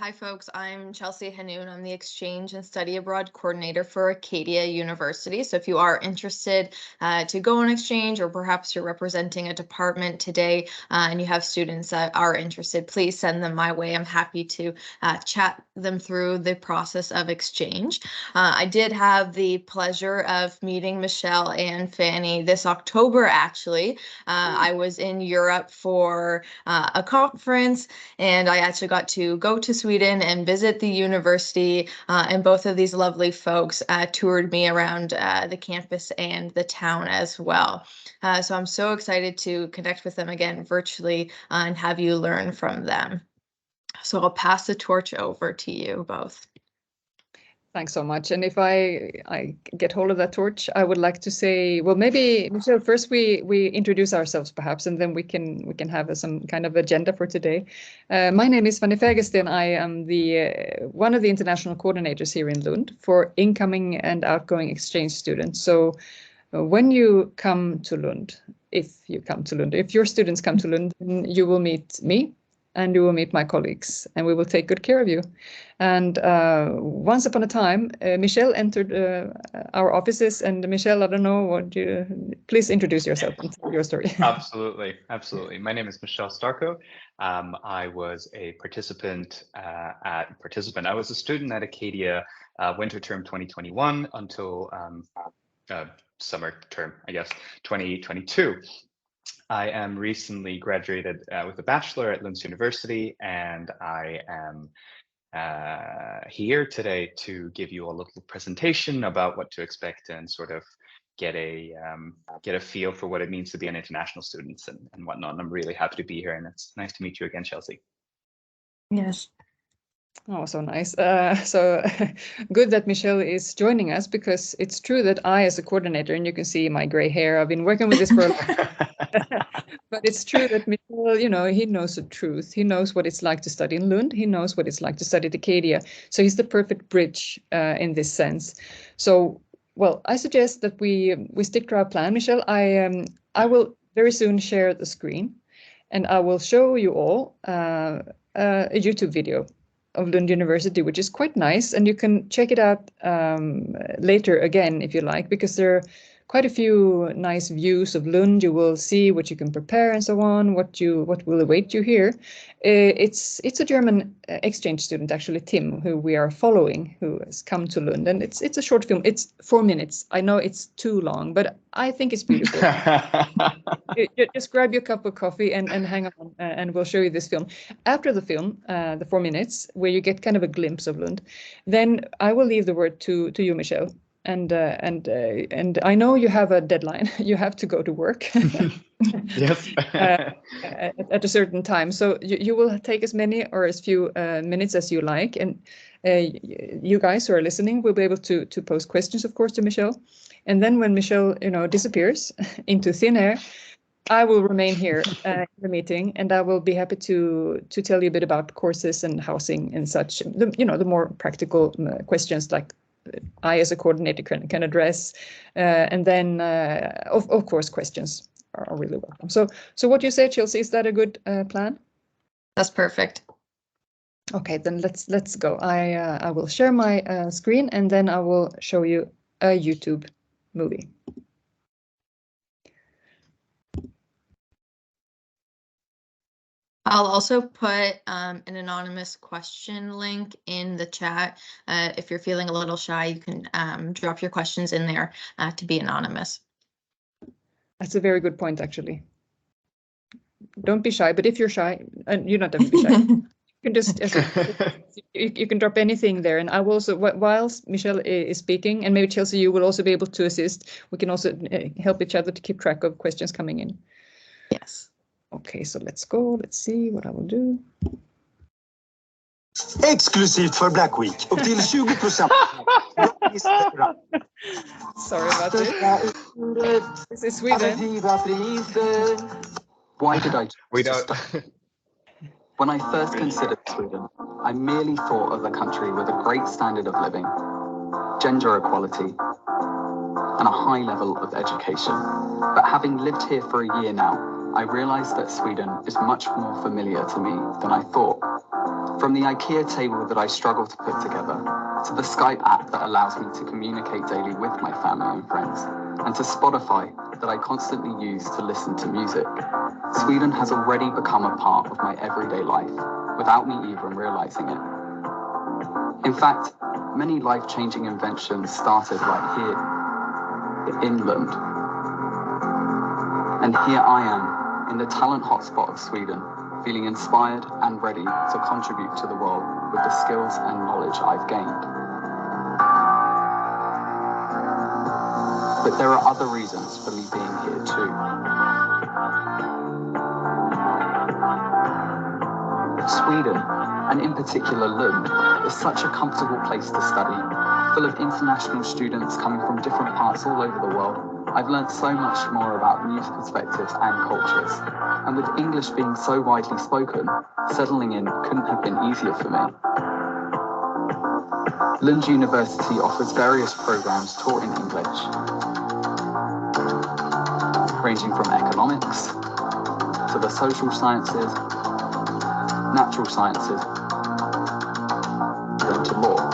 Hi folks, I'm Chelsea Hanoun. I'm the Exchange and Study Abroad Coordinator for Acadia University. So if you are interested to go on exchange, or perhaps you're representing a department today and you have students that are interested, please send them my way. I'm happy to chat them through the process of exchange. I did have the pleasure of meeting Michel and Fanny this October, actually. I was in Europe for a conference, and I actually got to go to Sweden and visit the university, and both of these lovely folks toured me around the campus and the town as well. So I'm so excited to connect with them again virtually and have you learn from them. So I'll pass the torch over to you both. Thanks so much. And if I get hold of that torch, I would like to say, well, maybe Michel, first we introduce ourselves perhaps, and then we can have some kind of agenda for today. My name is Fanni Faegersten. I am the one of the international coordinators here in Lund for incoming and outgoing exchange students. So when you come to Lund, if your students come to Lund, you will meet me, and you will meet my colleagues, and we will take good care of you. And once upon a time, Michel entered our offices. And Michel, I don't know, please introduce yourself and tell your story. Absolutely. My name is Michel Starco. I was a participant. I was a student at Acadia winter term 2021 until summer term, I guess, 2022. I am recently graduated with a bachelor at Lund University, and I am here today to give you a little presentation about what to expect and sort of get a feel for what it means to be an international student and whatnot. And I'm really happy to be here, and it's nice to meet you again, Chelsea. Yes. Oh, so nice. So good that Michel is joining us, because it's true that I, as a coordinator, and you can see my gray hair, I've been working with this for a long but it's true that Michel, he knows the truth. He knows what it's like to study in Lund. He knows what it's like to study at Acadia. So he's the perfect bridge in this sense. So, well, I suggest that we stick to our plan, Michel. I will very soon share the screen, and I will show you all a YouTube video of Lund University, which is quite nice, and you can check it out later again if you like, because there are quite a few nice views of Lund. You will see what you can prepare and so on, what will await you here. It's a German exchange student, actually, Tim, who we are following, who has come to Lund, and it's a short film. It's 4 minutes. I know it's too long, but I think it's beautiful. Just grab your cup of coffee and hang on, and we'll show you this film. After the film, the 4 minutes, where you get kind of a glimpse of Lund, then I will leave the word to you, Michel. And I know you have a deadline. You have to go to work. Yes. At a certain time. So you will take as many or as few minutes as you like. And you guys who are listening will be able to pose questions, of course, to Michel. And then when Michel, disappears into thin air, I will remain here in the meeting, and I will be happy to tell you a bit about courses and housing and such. The more practical questions, like I, as a coordinator, can address, and then of course questions are really welcome. So what you say, Chelsea, is that a good plan? That's perfect. Okay, then let's go. I will share my screen, and then I will show you a YouTube movie. I'll also put an anonymous question link in the chat. If you're feeling a little shy, you can drop your questions in there to be anonymous. That's a very good point, actually. Don't be shy, but if you're shy, and you don't have to be shy, you can just you can drop anything there. And I will also, whilst Michel is speaking, and maybe Chelsea, you will also be able to assist. We can also help each other to keep track of questions coming in. Yes. Okay, so let's go. Let's see what I will do. Exklusivt för Black Week. Upp till 20%. Sorry about this. This is Sweden. Why did I We don't. When I first considered Sweden, I merely thought of a country with a great standard of living, gender equality, and a high level of education. But having lived here for a year now, I realized that Sweden is much more familiar to me than I thought. From the IKEA table that I struggle to put together, to the Skype app that allows me to communicate daily with my family and friends, and to Spotify that I constantly use to listen to music, Sweden has already become a part of my everyday life, without me even realizing it. In fact, many life-changing inventions started right here, in Lund. And here I am, in the talent hotspot of Sweden, feeling inspired and ready to contribute to the world with the skills and knowledge I've gained. But there are other reasons for me being here too. Sweden, and in particular Lund, is such a comfortable place to study, full of international students coming from different parts all over the world. I've learned so much more about new perspectives and cultures. And with English being so widely spoken, settling in couldn't have been easier for me. Lund University offers various programs taught in English, ranging from economics to the social sciences, natural sciences, then to law.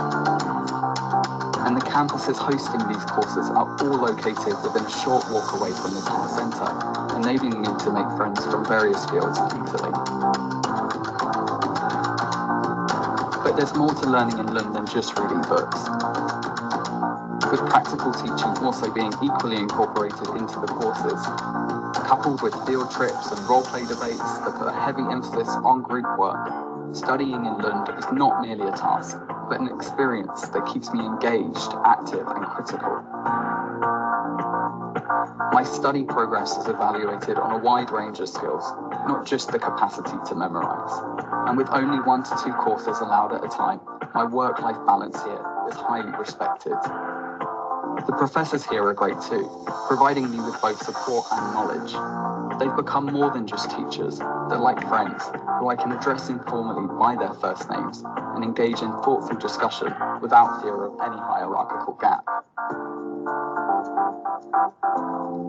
And the campuses hosting these courses are all located within a short walk away from the town centre, enabling me to make friends from various fields easily. But there's more to learning in Lund than just reading books, with practical teaching also being equally incorporated into the courses, coupled with field trips and role-play debates that put a heavy emphasis on group work. Studying in Lund is not merely a task, but an experience that keeps me engaged, active and critical. My study progress is evaluated on a wide range of skills, not just the capacity to memorise. And with only 1 to 2 courses allowed at a time, my work-life balance here is highly respected. The professors here are great too, providing me with both support and knowledge. They've become more than just teachers, they're like friends, who I can address informally by their first names and engage in thoughtful discussion without fear of any hierarchical gap.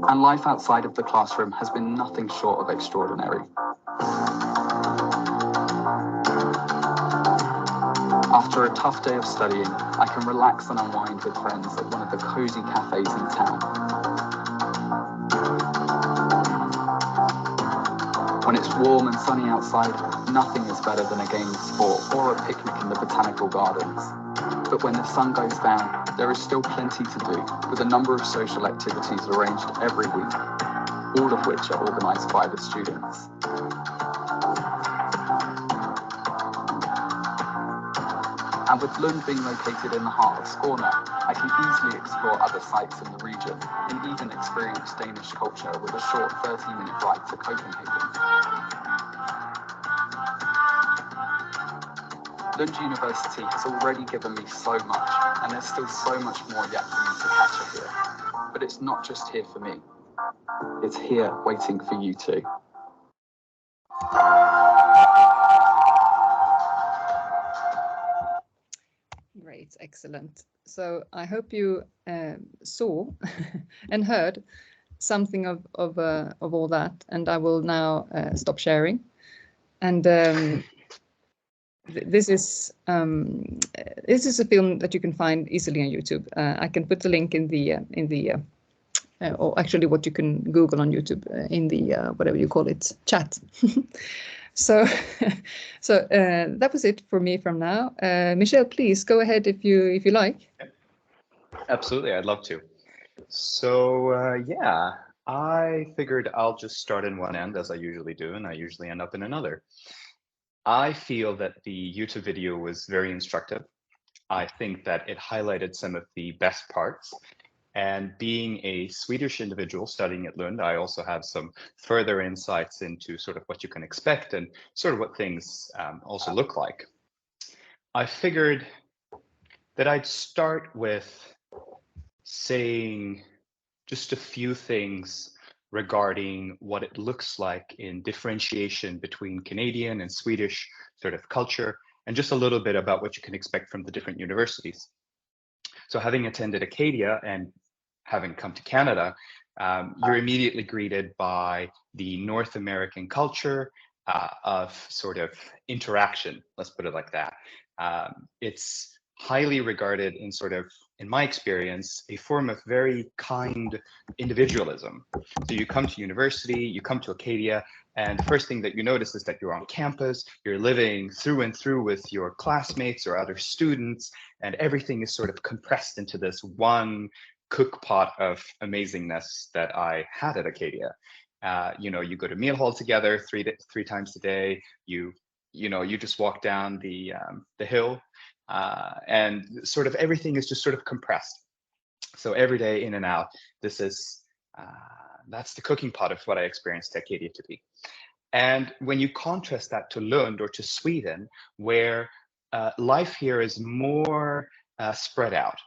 And life outside of the classroom has been nothing short of extraordinary. After a tough day of studying, I can relax and unwind with friends at one of the cozy cafes in town. When it's warm and sunny outside, nothing is better than a game of sport or a picnic in the botanical gardens. But when the sun goes down, there is still plenty to do, with a number of social activities arranged every week, all of which are organised by the students. And with Lund being located in the heart of Skåne, I can easily explore other sites in the region and even experience Danish culture with a short 30-minute ride to Copenhagen. Lund University has already given me so much, and there's still so much more yet for me to capture here. But it's not just here for me. It's here waiting for you too. Great, excellent. So I hope you saw and heard something of all that, and I will now stop sharing. And this is a film that you can find easily on YouTube. I can put the link in the or actually what you can Google on YouTube in the whatever you call it, chat. So that was it for me from now. Michel, please go ahead if you like. Absolutely, I'd love to. So yeah, I figured I'll just start in one end as I usually do, and I usually end up in another. I feel that the YouTube video was very instructive. I think that it highlighted some of the best parts. And being a Swedish individual studying at Lund, I also have some further insights into sort of what you can expect and sort of what things also look like. I figured that I'd start with saying just a few things regarding what it looks like in differentiation between Canadian and Swedish sort of culture, and just a little bit about what you can expect from the different universities. So having attended Acadia and having come to Canada, you're immediately greeted by the North American culture, of sort of interaction, let's put it like that. It's highly regarded in sort of, in my experience, a form of very kind individualism. So you come to university, you come to Acadia, and the first thing that you notice is that you're on campus, you're living through and through with your classmates or other students, and everything is sort of compressed into this one cook pot of amazingness that I had at Acadia. You know, you go to meal hall together three times a day. You just walk down the hill, and sort of everything is just sort of compressed. So every day in and out. This is that's the cooking pot of what I experienced Acadia to be. And when you contrast that to Lund or to Sweden, where life here is more spread out.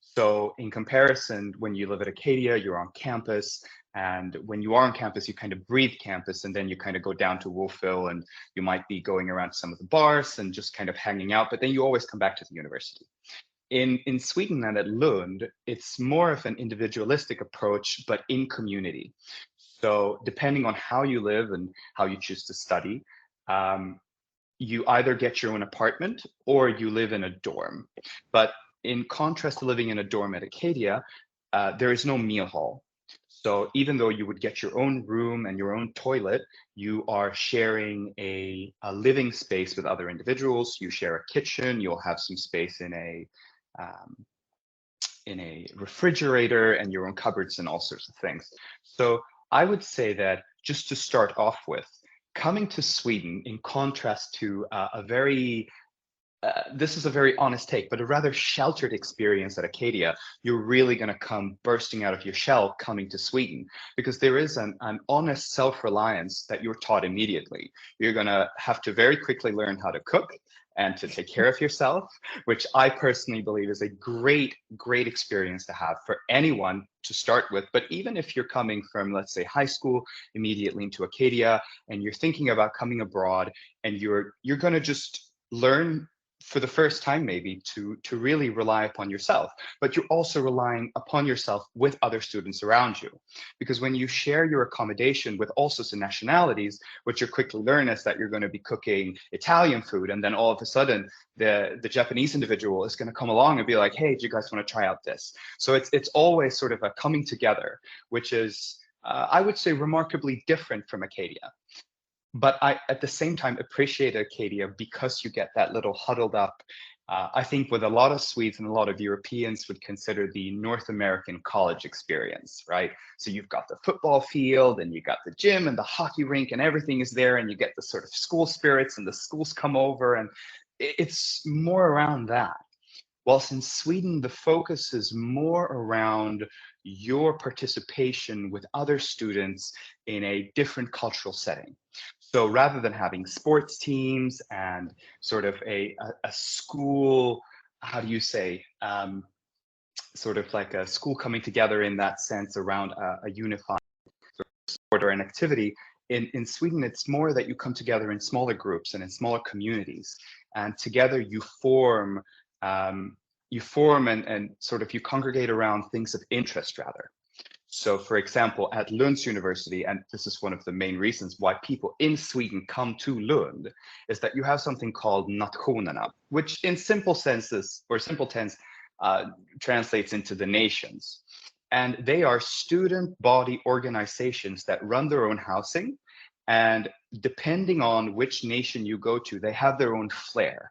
So in comparison, when you live at Acadia, you're on campus. And when you are on campus, you kind of breathe campus, and then you kind of go down to Wolfville, and you might be going around some of the bars and just kind of hanging out, but then you always come back to the university. In Sweden and at Lund, it's more of an individualistic approach, but in community. So depending on how you live and how you choose to study, you either get your own apartment or you live in a dorm. But in contrast to living in a dorm at Acadia, there is no meal hall. So even though you would get your own room and your own toilet, you are sharing a living space with other individuals. You share a kitchen. You'll have some space in a refrigerator and your own cupboards and all sorts of things. So I would say that just to start off with, coming to Sweden, in contrast to this is a very honest take, but a rather sheltered experience at Acadia, you're really going to come bursting out of your shell coming to Sweden, because there is an honest self-reliance that you're taught immediately. You're going to have to very quickly learn how to cook and to take care of yourself, which I personally believe is a great experience to have for anyone to start with. But even if you're coming from, let's say, high school immediately into Acadia, and you're thinking about coming abroad, and you're going to just learn for the first time maybe to really rely upon yourself, but you're also relying upon yourself with other students around you. Because when you share your accommodation with all sorts of nationalities, what you quickly learn is that you're going to be cooking Italian food, and then all of a sudden the Japanese individual is going to come along and be like, hey, do you guys want to try out this? So it's always sort of a coming together, which is I would say remarkably different from Acadia. But I, at the same time, appreciate Acadia because you get that little huddled up. I think what a lot of Swedes and a lot of Europeans would consider the North American college experience, right? So you've got the football field, and you got the gym and the hockey rink, and everything is there, and you get the sort of school spirits, and the schools come over, and it's more around that. Whilst in Sweden, the focus is more around your participation with other students in a different cultural setting. So rather than having sports teams and sort of a school, how do you say, sort of like a school coming together in that sense around a unified sport or an activity, in Sweden, it's more that you come together in smaller groups and in smaller communities, and together you form and sort of you congregate around things of interest rather. So for example, at Lund's University, and this is one of the main reasons why people in Sweden come to Lund, is that you have something called nationerna, which in simple senses or simple tense translates into the nations. And they are student body organizations that run their own housing. And depending on which nation you go to, they have their own flair.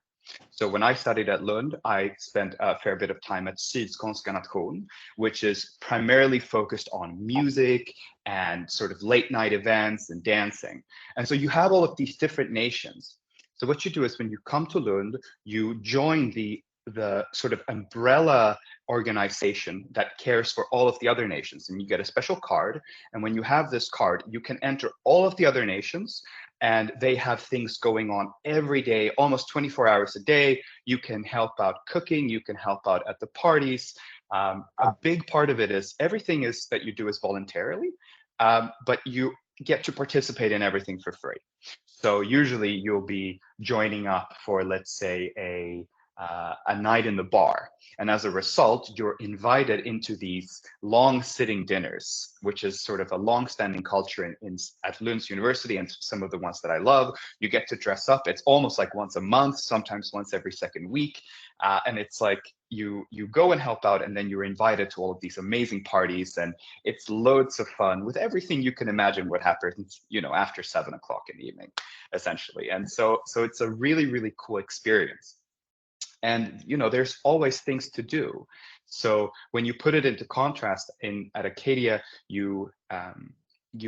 So when I studied at Lund, I spent a fair bit of time at Sydskånska nation, which is primarily focused on music and sort of late night events and dancing. And so you have all of these different nations. So what you do is when you come to Lund, you join the sort of umbrella organization that cares for all of the other nations, and you get a special card. And when you have this card, you can enter all of the other nations, and they have things going on every day, almost 24 hours a day. You can help out cooking, you can help out at the parties. A big part of it is everything is that you do is voluntarily, but you get to participate in everything for free. So usually you'll be joining up for, let's say, a night in the bar. And as a result, you're invited into these long sitting dinners, which is sort of a long-standing culture at Lund University, and some of the ones that I love. You get to dress up. It's almost like once a month, sometimes once every second week. And it's like you go and help out, and then you're invited to all of these amazing parties, and it's loads of fun with everything you can imagine what happens, after 7 o'clock in the evening, essentially. And so it's a really, really cool experience. And there's always things to do. So when you put it into contrast, at Acadia, you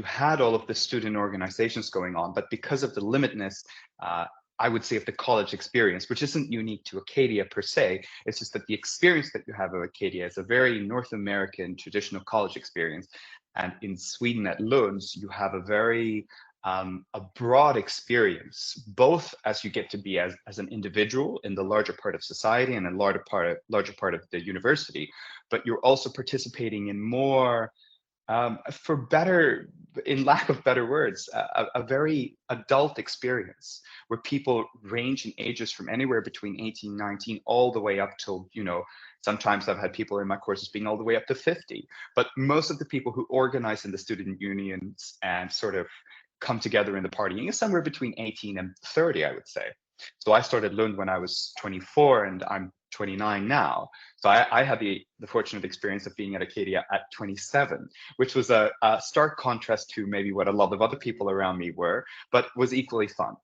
had all of the student organizations going on, but because of the limitedness, I would say, of the college experience, which isn't unique to Acadia per se, it's just that the experience that you have of Acadia is a very North American traditional college experience. And in Sweden at Lund, you have a very a broad experience, both as you get to be as an individual in the larger part of society and a larger part of the university, but you're also participating in more, in lack of better words, a very adult experience where people range in ages from anywhere between 18, 19, all the way up till, sometimes I've had people in my courses being all the way up to 50. But most of the people who organize in the student unions and sort of come together in the partying is somewhere between 18 and 30, I would say. So I started Lund when I was 24, and I'm 29 now. So I had the fortunate experience of being at Acadia at 27, which was a stark contrast to maybe what a lot of other people around me were, but was equally fun.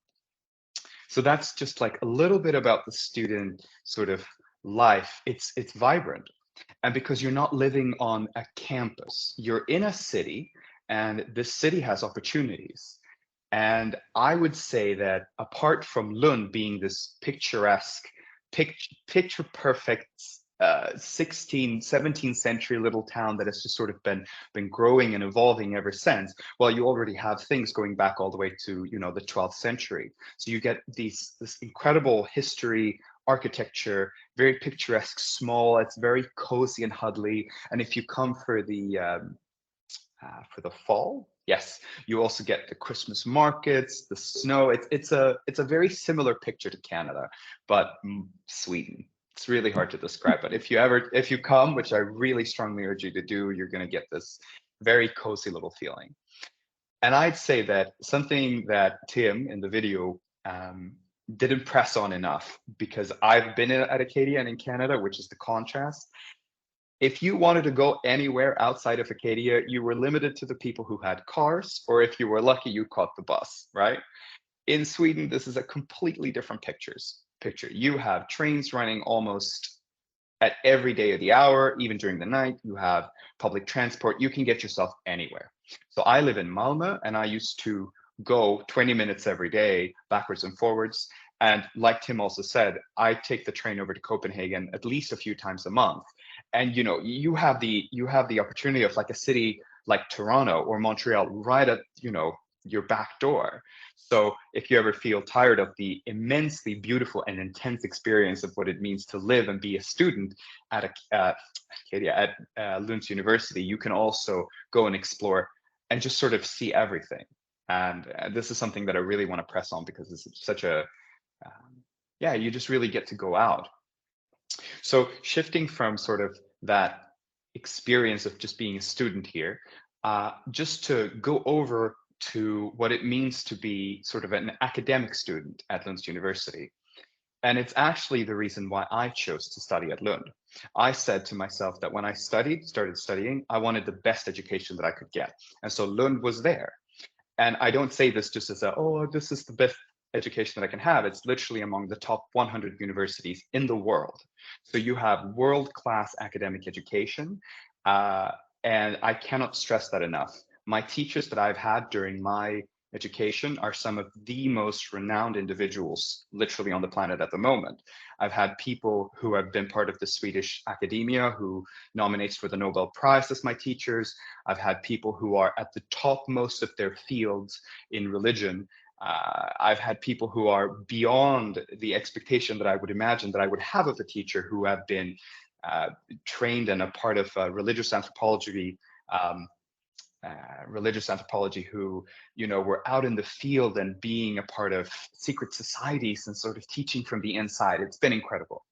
So that's just like a little bit about the student sort of life. It's vibrant. And because you're not living on a campus, you're in a city, and this city has opportunities. And I would say that apart from Lund being this picturesque, picture perfect 16th, 17th century little town that has just sort of been growing and evolving ever since, well, you already have things going back all the way to, the 12th century. So you get this incredible history, architecture, very picturesque, small, it's very cozy and huddly. And if you come for the fall, yes, you also get the Christmas markets, the snow. It's a very similar picture to Canada, but Sweden. It's really hard to describe, but if you come, which I really strongly urge you to do, you're going to get this very cozy little feeling. And I'd say that something that Tim in the video didn't press on enough, because I've been at Acadia and in Canada, which is the contrast. If you wanted to go anywhere outside of Acadia, you were limited to the people who had cars, or if you were lucky, you caught the bus, right? In Sweden, this is a completely different picture. You have trains running almost at every day of the hour, even during the night. You have public transport. You can get yourself anywhere. So I live in Malmö, and I used to go 20 minutes every day, backwards and forwards. And like Tim also said, I take the train over to Copenhagen at least a few times a month. And you have the opportunity of like a city like Toronto or Montreal right at your back door. So if you ever feel tired of the immensely beautiful and intense experience of what it means to live and be a student at Lund University, you can also go and explore and just sort of see everything. And this is something that I really want to press on, because it's such a you just really get to go out. So shifting from sort of that experience of just being a student here, just to go over to what it means to be sort of an academic student at Lund University. And it's actually the reason why I chose to study at Lund. I said to myself that when I started studying, I wanted the best education that I could get. And so Lund was there. And I don't say this just as this is the best education that I can have. It's literally among the top 100 universities in the world. So you have world-class academic education. And I cannot stress that enough. My teachers that I've had during my education are some of the most renowned individuals literally on the planet at the moment. I've had people who have been part of the Swedish academia who nominates for the Nobel Prize as my teachers. I've had people who are at the topmost of their fields in religion. I've had people who are beyond the expectation that I would imagine that I would have of a teacher, who have been trained and a part of religious anthropology, who, were out in the field and being a part of secret societies and sort of teaching from the inside. It's been incredible.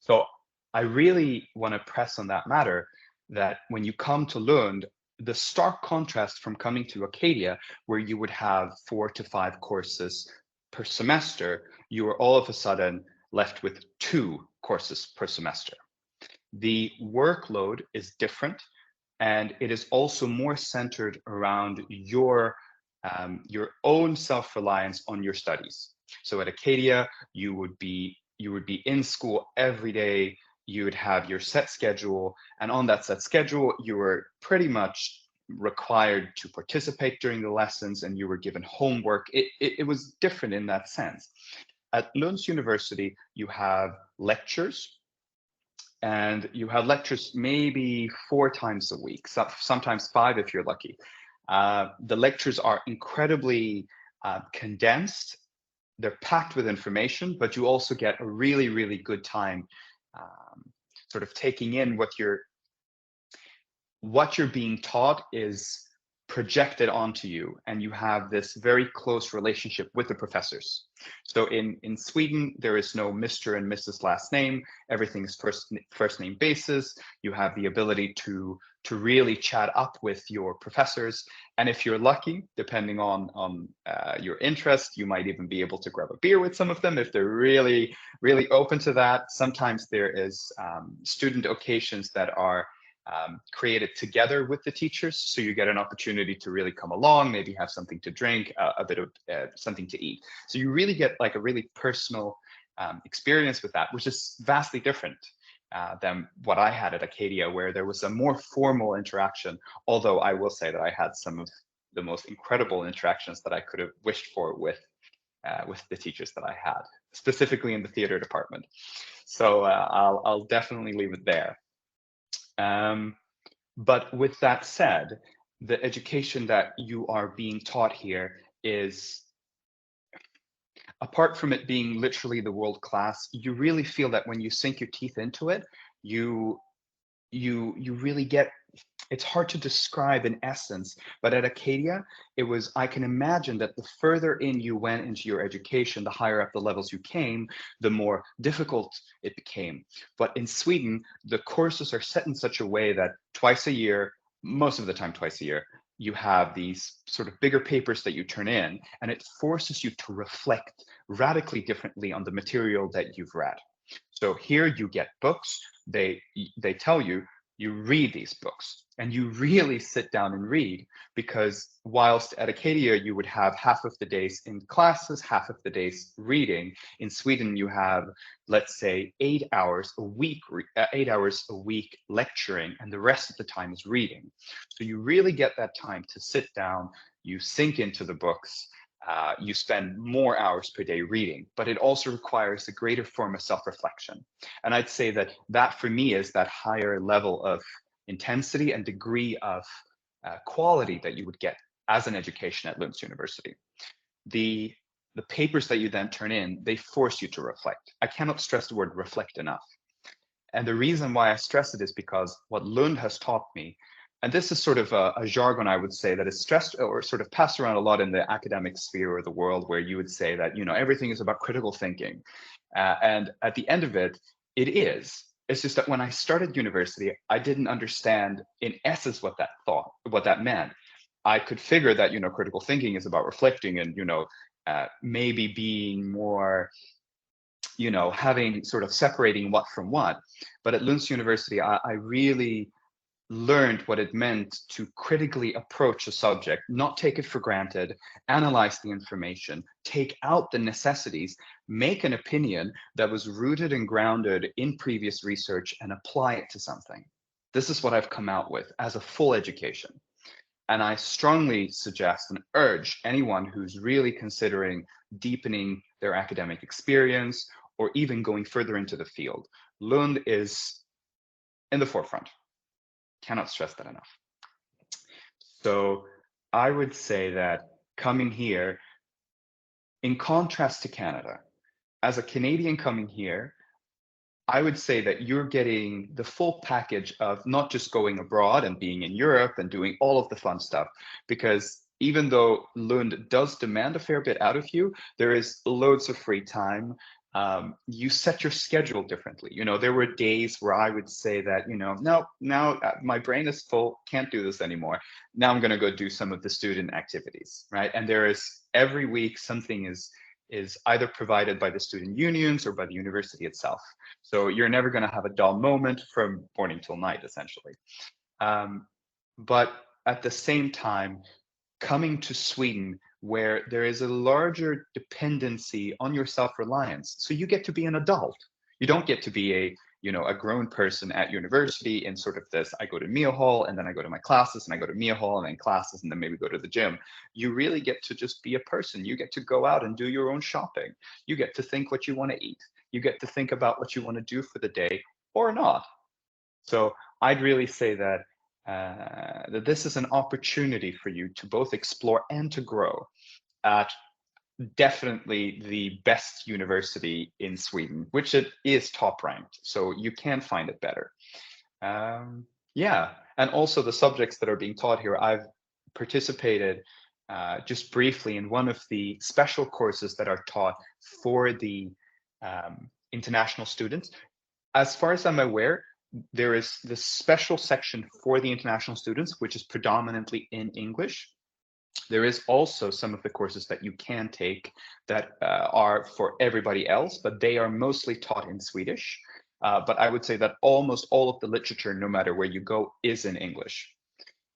So I really want to press on that matter, that when you come to Lund, the stark contrast from coming to Acadia, where you would have 4 to 5 courses per semester, you are all of a sudden left with 2 courses per semester. The workload is different, and it is also more centered around your own self-reliance on your studies. So at Acadia, you would be in school every day. You would have your set schedule, and on that set schedule, you were pretty much required to participate during the lessons, and you were given homework. It was different in that sense. At Lund's University, you have lectures, and you have lectures maybe 4 times a week, sometimes 5 if you're lucky. The lectures are incredibly condensed. They're packed with information, but you also get a really, really good time sort of taking in what you're being taught is projected onto you, and you have this very close relationship with the professors. So in Sweden, there is no Mr. and Mrs. last name. Everything is first name basis. You have the ability to really chat up with your professors, and if you're lucky, depending on your interest, you might even be able to grab a beer with some of them if they're really, really open to that. Sometimes there is student occasions that are created together with the teachers, so you get an opportunity to really come along, maybe have something to drink, a bit of something to eat. So you really get like a really personal experience with that, which is vastly different than what I had at Acadia, where there was a more formal interaction. Although I will say that I had some of the most incredible interactions that I could have wished for with the teachers that I had, specifically in the theater department. So I'll definitely leave it there. But with that said, the education that you are being taught here is, apart from it being literally the world class, you really feel that when you sink your teeth into it, you really get, it's hard to describe in essence, but at Acadia, it was, I can imagine that the further in you went into your education, the higher up the levels you came, the more difficult it became. But in Sweden, the courses are set in such a way that twice a year, most of the time twice a year, you have these sort of bigger papers that you turn in, and it forces you to reflect radically differently on the material that you've read. So here you get books, they tell you, you read these books and you really sit down and read, because whilst at Acadia you would have half of the days in classes, half of the days reading, in Sweden you have, let's say, 8 hours a week lecturing, and the rest of the time is reading. So you really get that time to sit down, you sink into the books, you spend more hours per day reading, but it also requires a greater form of self-reflection. And I'd say that for me is that higher level of intensity and degree of quality that you would get as an education at Lund's University. The papers that you then turn in, they force you to reflect. I cannot stress the word reflect enough. And the reason why I stress it is because what Lund has taught me, and this is sort of a jargon, I would say, that is stressed or sort of passed around a lot in the academic sphere or the world, where you would say that, everything is about critical thinking. And at the end of it, it is. It's just that when I started university, I didn't understand in essence what that meant. I could figure that, critical thinking is about reflecting and, maybe being more, having sort of separating what from what. But at Lund's University, I really learned what it meant to critically approach a subject, not take it for granted, analyze the information, take out the necessities, make an opinion that was rooted and grounded in previous research, and apply it to something. This is what I've come out with as a full education. And I strongly suggest and urge anyone who's really considering deepening their academic experience or even going further into the field. Lund is in the forefront. Cannot stress that enough. So I would say that coming here, in contrast to Canada, as a Canadian coming here, I would say that you're getting the full package of not just going abroad and being in Europe and doing all of the fun stuff, because even though Lund does demand a fair bit out of you, there is loads of free time. you set your schedule differently. You know, there were days where I would say that, you know, no, now my brain is full, can't do this anymore. Now I'm going to go do some of the student activities, right? And there is every week something is either provided by the student unions or by the university itself. So you're never going to have a dull moment from morning till night, essentially. But at the same time, coming to Sweden, where there is a larger dependency on your self-reliance. So you get to be an adult. You don't get to be a grown person at university in sort of this, I go to meal hall and then I go to my classes and I go to meal hall and then classes and then maybe go to the gym. You really get to just be a person. You get to go out and do your own shopping. You get to think what you want to eat. You get to think about what you want to do for the day or not. So I'd really say that this is an opportunity for you to both explore and to grow at definitely the best university in Sweden, which it is top ranked. So you can find it better. Yeah, and also the subjects that are being taught here, I've participated just briefly in one of the special courses that are taught for the international students. As far as I'm aware, there is this special section for the international students, which is predominantly in English. There is also some of the courses that you can take that are for everybody else, but they are mostly taught in Swedish. But I would say that almost all of the literature, no matter where you go, is in English.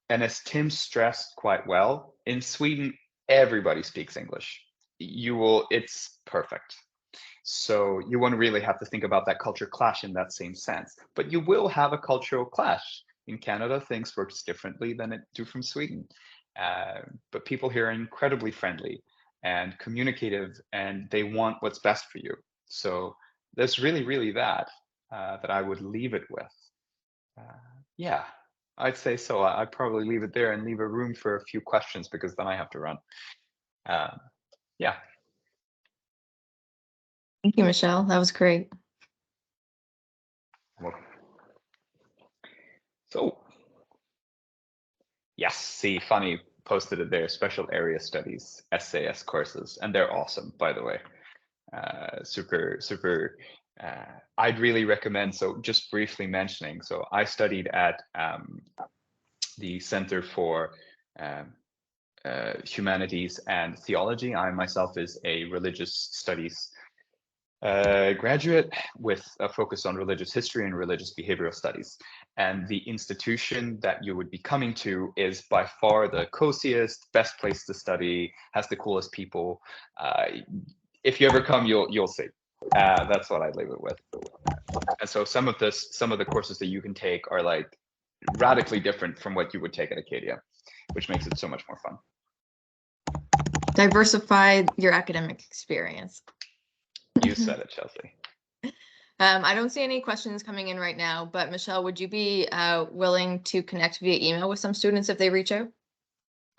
And as Tim stressed quite well, in Sweden, everybody speaks English. It's perfect. So you won't really have to think about that culture clash in that same sense, but you will have a cultural clash. In Canada, things works differently than it do from Sweden. But people here are incredibly friendly and communicative, and they want what's best for you. So there's really that I would leave it with. Yeah, I'd say so. I'd probably leave it there and leave a room for a few questions because then I have to run. Yeah. Thank you, Michel. That was great. Welcome. So, yes, see, Fanni posted it there, special area studies, SAS courses, and they're awesome, by the way. Super. I'd really recommend, so just briefly mentioning, so I studied at the Center for Humanities and Theology. I myself is a religious studies graduate with a focus on religious history and religious behavioral studies. And the institution that you would be coming to is by far the coziest, best place to study, has the coolest people. If you ever come, you'll see. That's what I'd leave it with. And so some of the courses that you can take are like radically different from what you would take at Acadia, which makes it so much more fun. Diversify your academic experience. You said it, Chelsea. I don't see any questions coming in right now, but Michel, would you be willing to connect via email with some students if they reach out?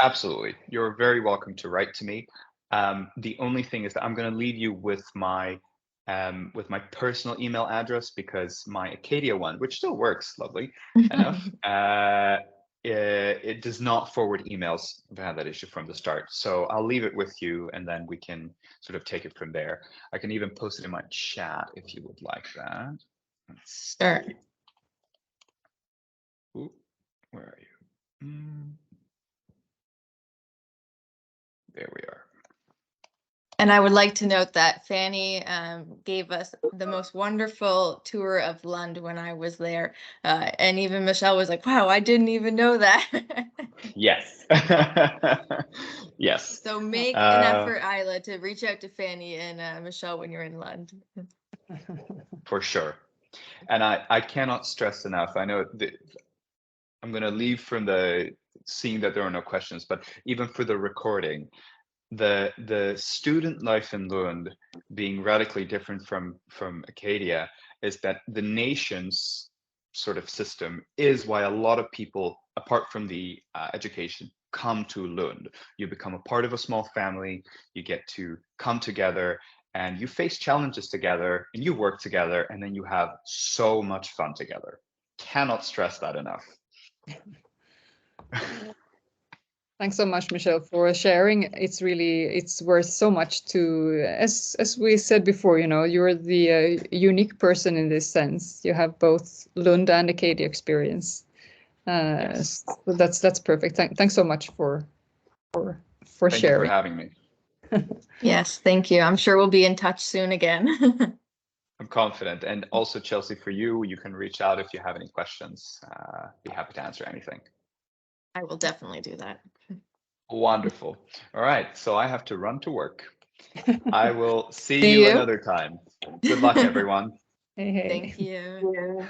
Absolutely. You're very welcome to write to me. The only thing is that I'm going to leave you with my personal email address because my Acadia one, which still works lovely enough, it does not forward emails. I've had that issue from the start. So I'll leave it with you and then we can sort of take it from there. I can even post it in my chat if you would like that. Sure. Ooh, where are you? There we are. And I would like to note that Fanny gave us the most wonderful tour of Lund when I was there. And even Michel was like, wow, I didn't even know that. Yes. Yes. So make an effort, Isla, to reach out to Fanny and Michel when you're in Lund. For sure. And I cannot stress enough. I know that I'm going to leave from seeing that there are no questions, but even for the recording, the student life in Lund being radically different from Acadia is that the nation's sort of system is why a lot of people, apart from the education, come to Lund. You become a part of a small family, you get to come together and you face challenges together and you work together and then you have so much fun together. Cannot stress that enough. Thanks so much, Michel, for sharing. It's worth so much to, as we said before, you're the unique person in this sense. You have both Lund and Acadia experience. Yes. So that's perfect. Thanks so much for Thank sharing. you for having me. Yes, thank you. I'm sure we'll be in touch soon again. I'm confident. And also, Chelsea, for you, you can reach out if you have any questions. Be happy to answer anything. I will definitely do that. Wonderful. All right. So I have to run to work. I will see See you you. another time. Good luck, everyone. Hey. Thank you.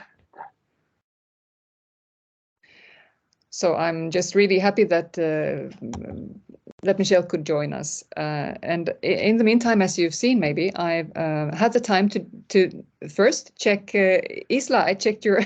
So I'm just really happy that Michel could join us. And in the meantime, as you've seen, maybe I've had the time to first check Isla. I checked your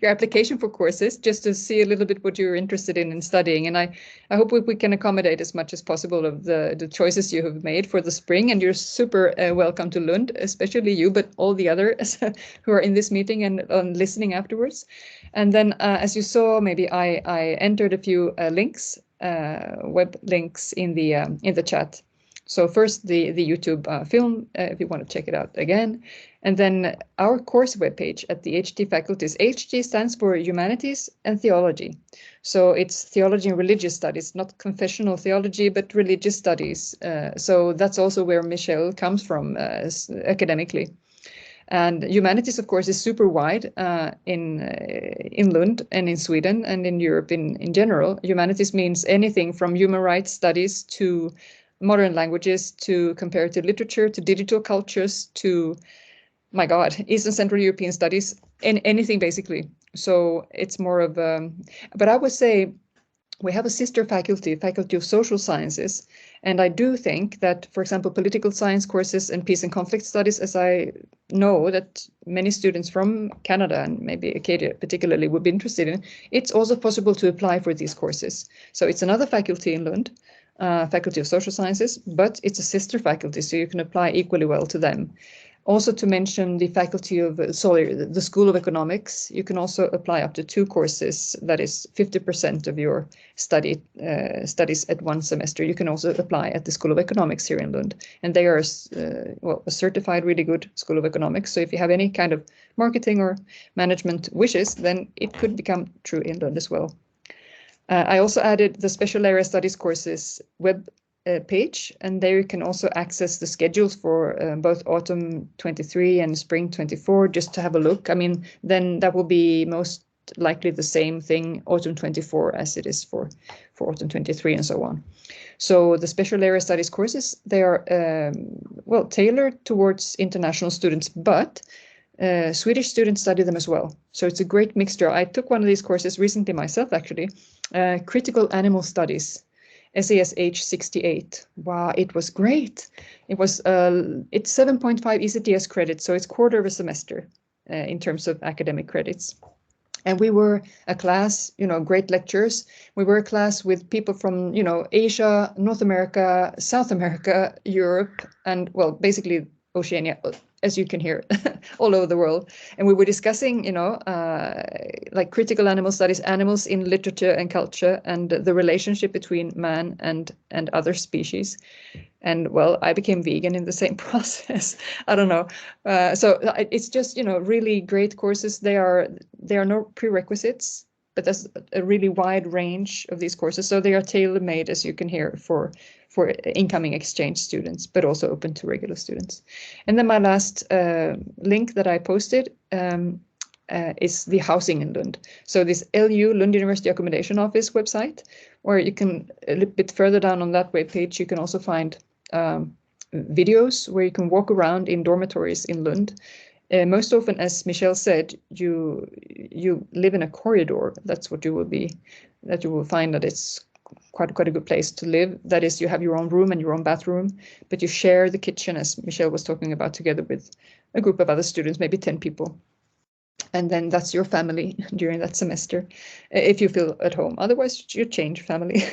your application for courses just to see a little bit what you're interested in studying. And I hope we can accommodate as much as possible of the choices you have made for the spring. And you're super welcome to Lund, especially you, but all the others who are in this meeting and listening afterwards. And then, as you saw, maybe I entered a few links, web links in the chat. So first the YouTube film, if you want to check it out again, and then our course webpage at the HT Faculties. HT stands for Humanities and Theology. So it's Theology and Religious Studies, not confessional theology, but religious studies. So that's also where Michel comes from academically. And humanities, of course, is super wide in Lund and in Sweden and in Europe in general. Humanities means anything from human rights studies to modern languages to comparative literature to digital cultures to, my God, East and Central European studies, and anything basically. So it's more of, but I would say we have a sister faculty, Faculty of Social Sciences. And I do think that, for example, political science courses and peace and conflict studies, as I know that many students from Canada and maybe Acadia particularly would be interested in, it's also possible to apply for these courses. So it's another faculty in Lund, Faculty of Social Sciences, but it's a sister faculty, so you can apply equally well to them. Also to mention the Faculty of, the School of Economics, you can also apply up to 2 courses, that is 50% of your studies at one semester. You can also apply at the School of Economics here in Lund. And they are a certified really good School of Economics. So if you have any kind of marketing or management wishes, then it could become true in Lund as well. I also added the Special Area Studies courses web page, and there you can also access the schedules for both autumn 23 and spring 24, just to have a look. I mean, then that will be most likely the same thing autumn 24 as it is for autumn 23 and so on. So the Special Area Studies courses, they are well tailored towards international students, but Swedish students study them as well. So it's a great mixture. I took one of these courses recently myself, actually, Critical Animal Studies. SASH 68. Wow, it was great. It was it's 7.5 ECTS credits, so it's quarter of a semester in terms of academic credits. And we were a class, great lectures. We were a class with people from, Asia, North America, South America, Europe, and well, basically Oceania, as you can hear, all over the world. And we were discussing, like critical animal studies, animals in literature and culture, and the relationship between man and other species. And well, I became vegan in the same process. I don't know. So it's just, really great courses. There are no prerequisites, but there's a really wide range of these courses. So they are tailor-made, as you can hear, for incoming exchange students, but also open to regular students. And then my last link that I posted is the housing in Lund. So this LU, Lund University Accommodation Office website, where you can, a little bit further down on that webpage, you can also find videos where you can walk around in dormitories in Lund. Most often, as Michel said, you live in a corridor. That's what you will find that it's quite a good place to live. That is, you have your own room and your own bathroom, but you share the kitchen, as Michel was talking about, together with a group of other students, maybe 10 people. And then that's your family during that semester, if you feel at home. Otherwise, you change family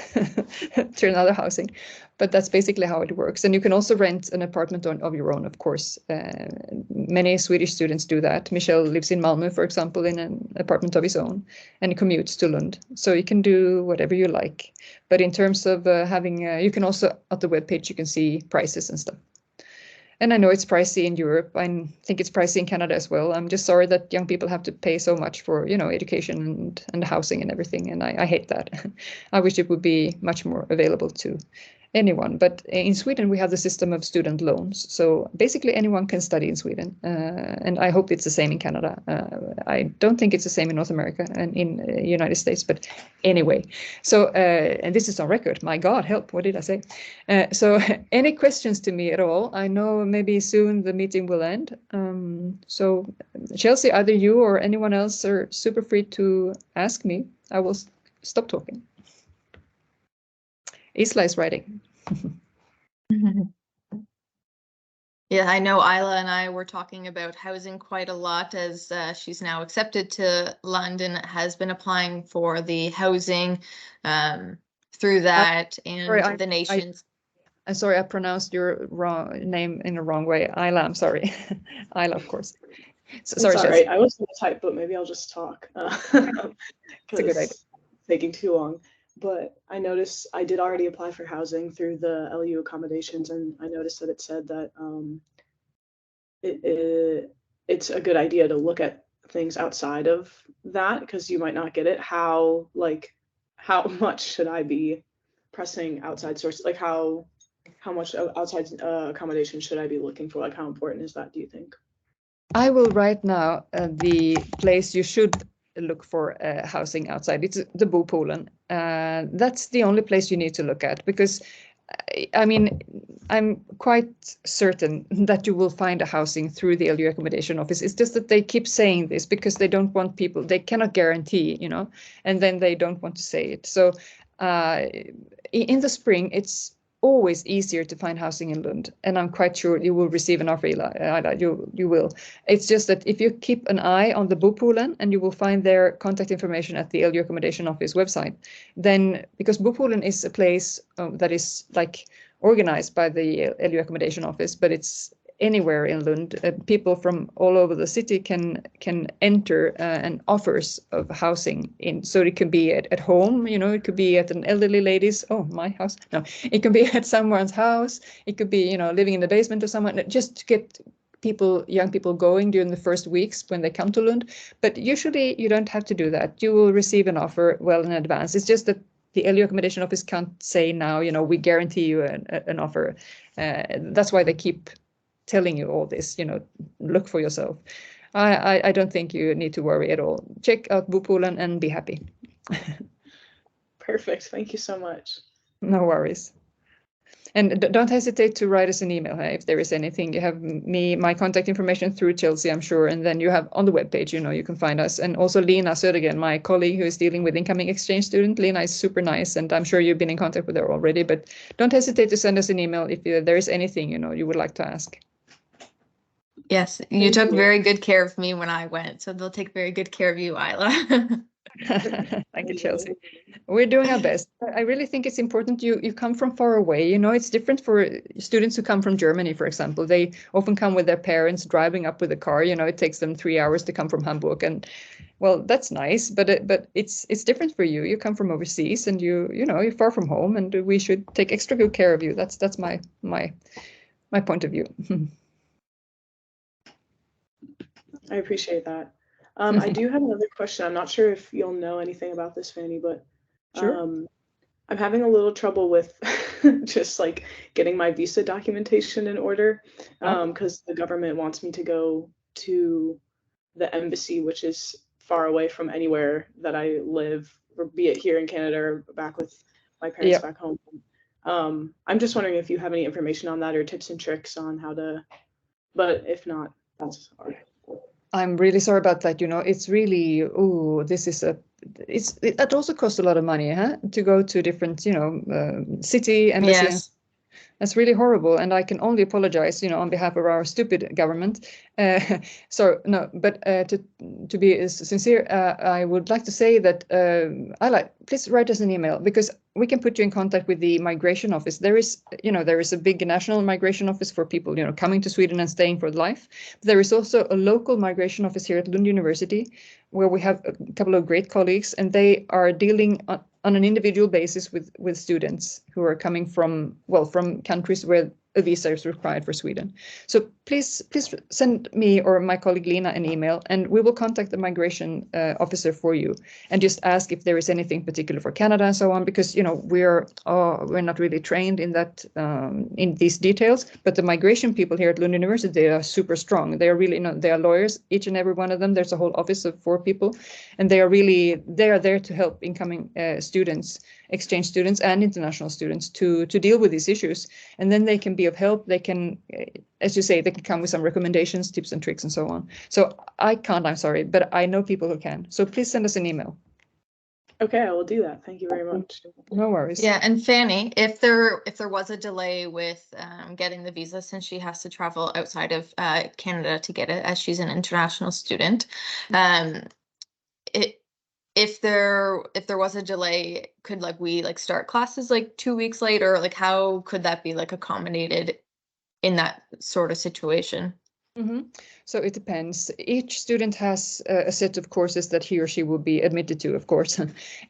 to another housing. But that's basically how it works. And you can also rent an apartment of your own, of course. Many Swedish students do that. Michel lives in Malmö, for example, in an apartment of his own, and commutes to Lund. So you can do whatever you like. But in terms of having, you can also, at the webpage, you can see prices and stuff. And I know it's pricey in Europe. I think it's pricey in Canada as well. I'm just sorry that young people have to pay so much for, education and housing and everything. And I hate that. I wish it would be much more available to anyone. But in Sweden, we have the system of student loans. So basically anyone can study in Sweden. And I hope it's the same in Canada. I don't think it's the same in North America and in the United States. But anyway, so, and this is on record. My God, help. What did I say? So any questions to me at all? I know maybe soon the meeting will end. So Chelsea, either you or anyone else are super free to ask me. I will stop talking. Isla is writing. Yeah, I know Isla and I were talking about housing quite a lot as she's now accepted to London, has been applying for the housing through that and sorry, the nations. I'm sorry, I pronounced your name in the wrong way. Isla, I'm sorry. Isla, of course. So, sorry, all right. I was going to type, but maybe I'll just talk. It's a good idea. It's taking too long. But I noticed I did already apply for housing through the LU accommodations, and I noticed that it said that it's a good idea to look at things outside of that because you might not get it. How much should I be pressing outside sources? Like how much outside accommodation should I be looking for? Like how important is that, do you think? I will right now the place you should look for housing outside. It's the Bopoolen. That's the only place you need to look at because I mean, I'm quite certain that you will find a housing through the LU accommodation office. It's just that they keep saying this because they don't want people, they cannot guarantee, and then they don't want to say it. So in the spring, it's always easier to find housing in Lund, and I'm quite sure you will receive an offer. You will. It's just that if you keep an eye on the Bopoolen, and you will find their contact information at the LU accommodation office website, then because Bopoolen is a place that is like organized by the LU accommodation office, but it's anywhere in Lund. People from all over the city can enter and offers of housing in. So it can be at home, it could be at an elderly lady's, my house. No, it can be at someone's house. It could be, living in the basement of someone, just to get young people going during the first weeks when they come to Lund. But usually you don't have to do that. You will receive an offer well in advance. It's just that the LU accommodation office can't say now, we guarantee you an offer. That's why they keep telling you all this, look for yourself. I don't think you need to worry at all. Check out Bopoolen and be happy. Perfect. Thank you so much. No worries. And don't hesitate to write us an email if there is anything. You have my contact information through Chelsea, I'm sure. And then you have on the webpage, you can find us. And also Lena Södergren, my colleague who is dealing with incoming exchange student. Lena is super nice, and I'm sure you've been in contact with her already. But don't hesitate to send us an email if there is anything, you would like to ask. Yes, you took very good care of me when I went, so they'll take very good care of you, Isla. Thank you, Chelsea. We're doing our best. I really think it's important you come from far away. It's different for students who come from Germany, for example. They often come with their parents driving up with a car. It takes them 3 hours to come from Hamburg, and well, that's nice, but it's different for you. You come from overseas, and you're far from home, and we should take extra good care of you. That's my point of view. I appreciate that. I do have another question. I'm not sure if you'll know anything about this, Fanny, but sure. I'm having a little trouble with just like getting my visa documentation in order because the government wants me to go to the embassy, which is far away from anywhere that I live, or be it here in Canada or back with my parents back home. I'm just wondering if you have any information on that or tips and tricks on how to, but if not, that's all right. I'm really sorry about that. It's really, it also costs a lot of money, to go to different, city embassies. Yes. That's really horrible, and I can only apologize, on behalf of our stupid government. So no, but to be sincere, I would like to say that please write us an email, because we can put you in contact with the migration office. There is a big national migration office for people, coming to Sweden and staying for life. But there is also a local migration office here at Lund University, where we have a couple of great colleagues, and they are dealing on an individual basis with students who are coming from countries where a visa is required for Sweden. So please send me or my colleague Lena an email, and we will contact the migration officer for you and just ask if there is anything particular for Canada and so on, because we're not really trained in that in these details. But the migration people here at Lund University, they are super strong. They are really, they are lawyers, each and every one of them. There's a whole office of 4 people, and they are there to help incoming students, exchange students and international students to deal with these issues. And then they can be of help. They can, as you say, they can come with some recommendations, tips and tricks and so on. So I'm sorry, but I know people who can. So please send us an email. Okay, I will do that. Thank you very much. No worries. Yeah, and Fanny, if there was a delay with getting the visa, since she has to travel outside of Canada to get it, as she's an international student, if there was a delay, could we start classes 2 weeks later? How could that be accommodated in that sort of situation? Mm-hmm. So it depends. Each student has a set of courses that he or she will be admitted to, of course.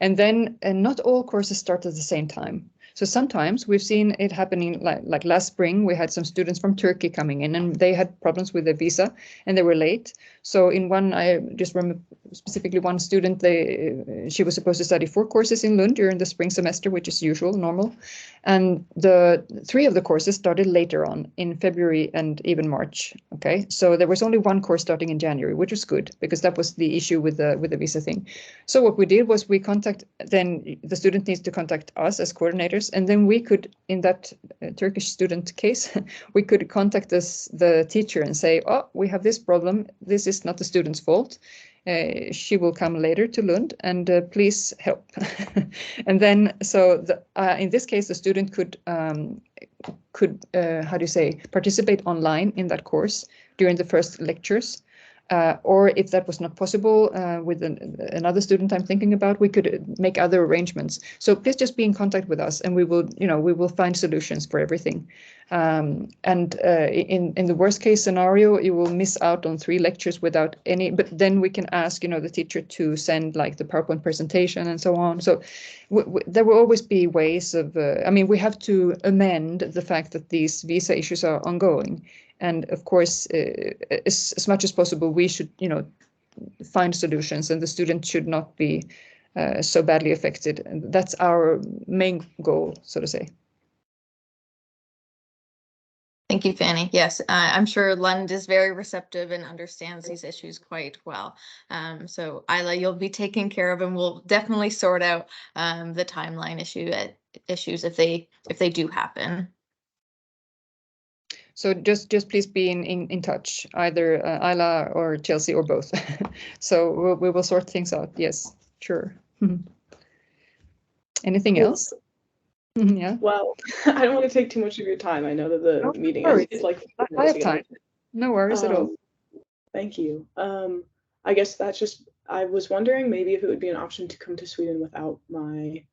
And then not all courses start at the same time. So sometimes we've seen it happening, like last spring, we had some students from Turkey coming in, and they had problems with their visa and they were late. So in one, I just remember specifically one student, she was supposed to study 4 courses in Lund during the spring semester, which is usual, normal. And the 3 of the courses started later on in February and even March. Okay, so there was only 1 course starting in January, which was good because that was the issue with the visa thing. So what we did was then the student needs to contact us as coordinators, and then we could, in that Turkish student case, we could contact the teacher and say, oh, we have this problem. This is not the student's fault. She will come later to Lund, and please help. And then, in this case, the student could participate online in that course during the first lectures. Or if that was not possible with another student I'm thinking about, we could make other arrangements. So please just be in contact with us, and we will find solutions for everything. And in the worst case scenario, you will miss out on 3 lectures without any. But then we can ask the teacher to send the PowerPoint presentation and so on. So there will always be ways of. We have to amend the fact that these visa issues are ongoing. And of course, as much as possible, we should, find solutions, and the student should not be so badly affected. And that's our main goal, so to say. Thank you, Fanny. Yes, I'm sure Lund is very receptive and understands these issues quite well. So Isla, you'll be taken care of, and we'll definitely sort out the timeline issues if they do happen. So just please be in touch, either Isla or Chelsea or both. So we will sort things out. Yes, sure. Anything else? Yeah. Well, I don't want to take too much of your time. I know that the meeting is I have time. No worries at all. Thank you. I guess that's just, I was wondering maybe if it would be an option to come to Sweden without my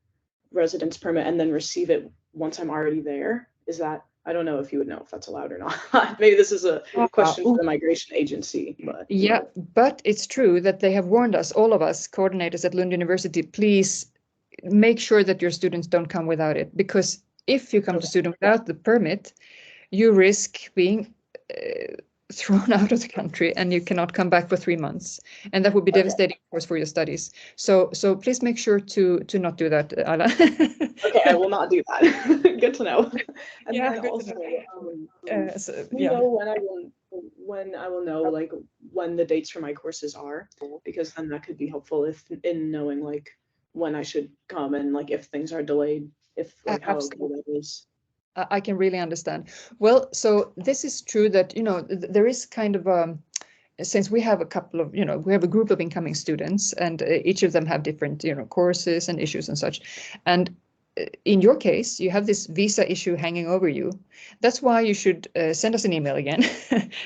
residence permit and then receive it once I'm already there. Is that, I don't know if you would know if that's allowed or not. Maybe this is a question for the migration agency. But yeah, but it's true that they have warned us, all of us coordinators at Lund University, please make sure that your students don't come without it, because if you come to student without the permit, you risk being thrown out of the country and you cannot come back for 3 months, and that would be devastating, of course, for your studies. So please make sure to not do that, Ala. Okay, I will not do that. Good to know. And yeah, then also, yeah. when I will know when the dates for my courses are, because then that could be helpful in knowing when I should come and if things are delayed, how okay that is. I can really understand. Well, so this is true that, there is kind of since we have a couple of, we have a group of incoming students, and each of them have different, courses and issues and such. And in your case, you have this visa issue hanging over you. That's why you should send us an email again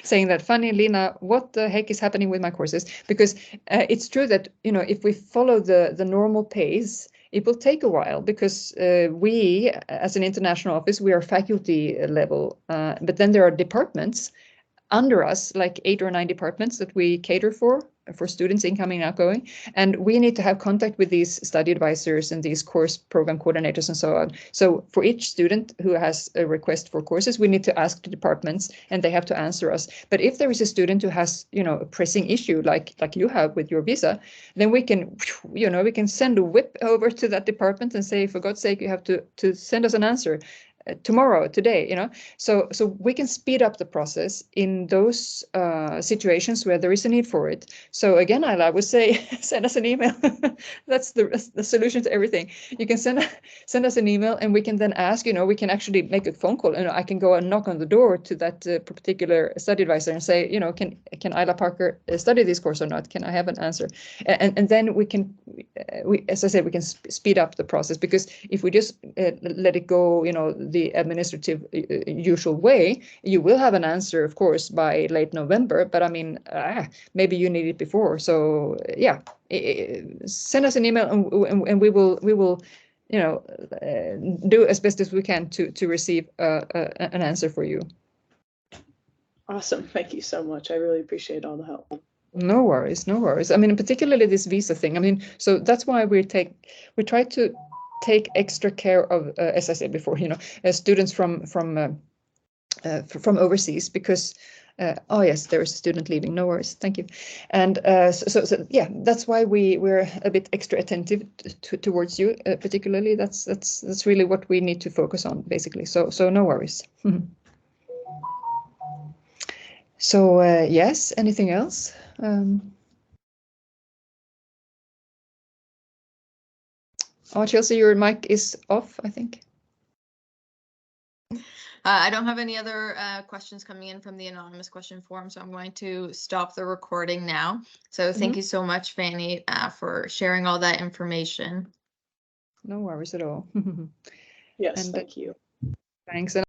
saying that, Fanni, Lina, what the heck is happening with my courses? Because it's true that, if we follow the normal pace, it will take a while, because we, as an international office, we are faculty level, but then there are departments under us, like 8 or 9 departments that we cater for students incoming and outgoing. And we need to have contact with these study advisors and these course program coordinators and so on. So for each student who has a request for courses, we need to ask the departments and they have to answer us. But if there is a student who has, a pressing issue like you have with your visa, then we can, we can send a whip over to that department and say, for God's sake, you have to send us an answer. Tomorrow, today, so we can speed up the process in those situations where there is a need for it. So again, I would say send us an email. That's the solution to everything. You can send us an email, and we can then ask. We can actually make a phone call. I can go and knock on the door to that particular study advisor and say, can Isla Parker study this course or not? Can I have an answer? And then we can, as I said, we can speed up the process, because if we just let it go, the administrative usual way, you will have an answer, of course, by late November. But I mean, maybe you need it before. So yeah, send us an email, and we will do as best as we can to receive an answer for you. Awesome. Thank you so much. I really appreciate all the help. No worries, no worries. I mean, particularly this visa thing. I mean, so that's why we try to take extra care of, as I said before, students from overseas, because oh yes, there is a student leaving. No worries, thank you. And so yeah, that's why we're a bit extra attentive towards you, particularly. That's really what we need to focus on, basically. So no worries. So yes, anything else? Oh, Chelsea, your mic is off, I think. I don't have any other questions coming in from the anonymous question form, so I'm going to stop the recording now. So thank you so much, Fanni, for sharing all that information. No worries at all. Yes, thank you. Thanks.